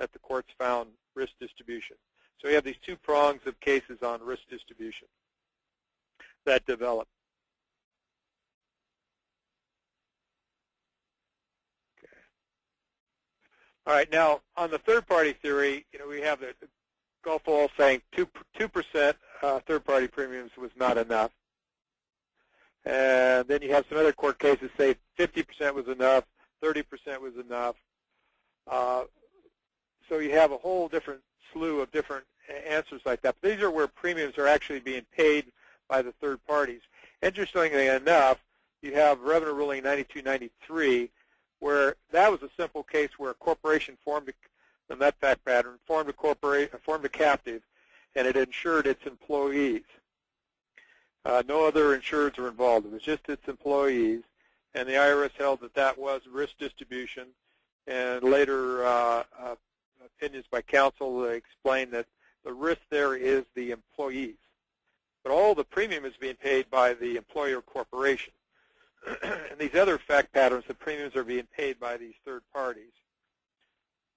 that the courts found risk distribution. So we have these two prongs of cases on risk distribution that develop. Okay. All right, now on the third-party theory, we have the Gulf Oil saying 2% third-party premiums was not enough. And then you have some other court cases say 50% was enough, 30% was enough. So you have a whole different slew of different answers like that. But these are where premiums are actually being paid by the third parties. Interestingly enough, you have Revenue Ruling 9293, where that was a simple case where a corporation formed the net fact pattern, formed a captive, and it insured its employees. No other insureds were involved. It was just its employees, and the IRS held that that was risk distribution. And later opinions by counsel explained that the risk there is the employees. But all the premium is being paid by the employer corporation. And these other fact patterns, the premiums are being paid by these third parties.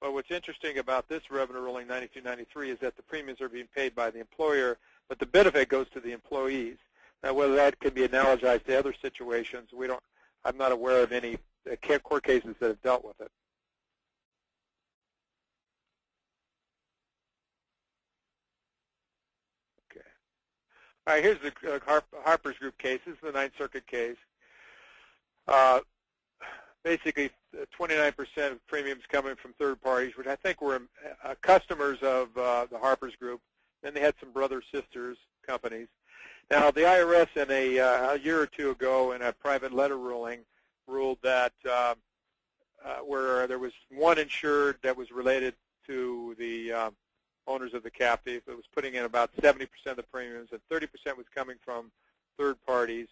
But what's interesting about this Revenue Ruling 9293 is that the premiums are being paid by the employer, but the benefit goes to the employees. Now, whether that can be analogized to other situations, I'm not aware of any court cases that have dealt with it. Okay. All right, here's the Harper's Group case. This is the Ninth Circuit case. Basically, 29% of premiums coming from third parties, which I think were customers of the Harper's Group. Then they had some brother-sisters companies. Now, the IRS in a year or two ago in a private letter ruling ruled that where there was one insured that was related to the owners of the captive, it was putting in about 70% of the premiums, and 30% was coming from third parties.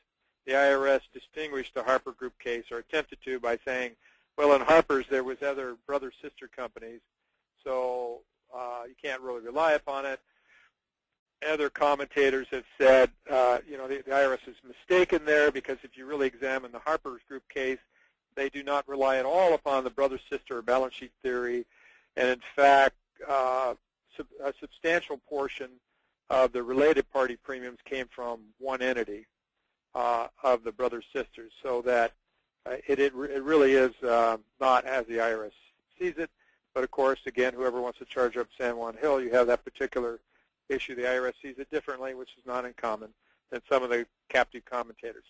The IRS distinguished the Harper Group case, or attempted to, by saying, well, in Harper's there was other brother-sister companies, so you can't really rely upon it. Other commentators have said, the IRS is mistaken there, because if you really examine the Harper's Group case, they do not rely at all upon the brother-sister or balance sheet theory, and in fact, a substantial portion of the related party premiums came from one entity of the brother-sisters, so that it really is not as the IRS sees it. But of course, again, whoever wants to charge up San Juan Hill, you have that particular issue. The IRS sees it differently, which is not uncommon than some of the captive commentators.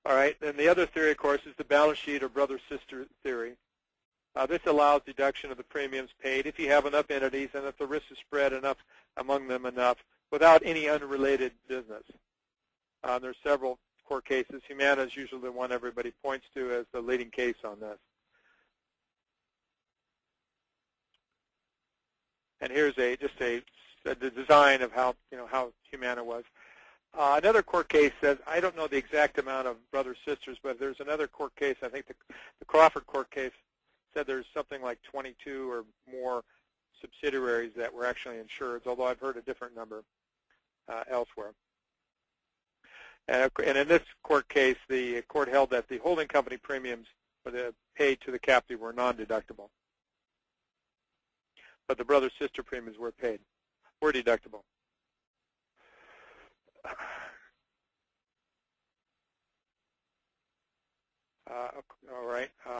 All right, and the other theory, of course, is the balance sheet or brother-sister theory. This allows deduction of the premiums paid if you have enough entities and if the risk is spread enough among them enough without any unrelated business. There's several court cases. Humana is usually the one everybody points to as the leading case on this. And here's just the design of how Humana was. Another court case says, I don't know the exact amount of brother-sisters, but there's another court case, I think the Crawford court case said there's something like 22 or more subsidiaries that were actually insured, although I've heard a different number elsewhere. And in this court case, the court held that the holding company premiums paid to the captive were non-deductible, but the brother-sister premiums were deductible. All right.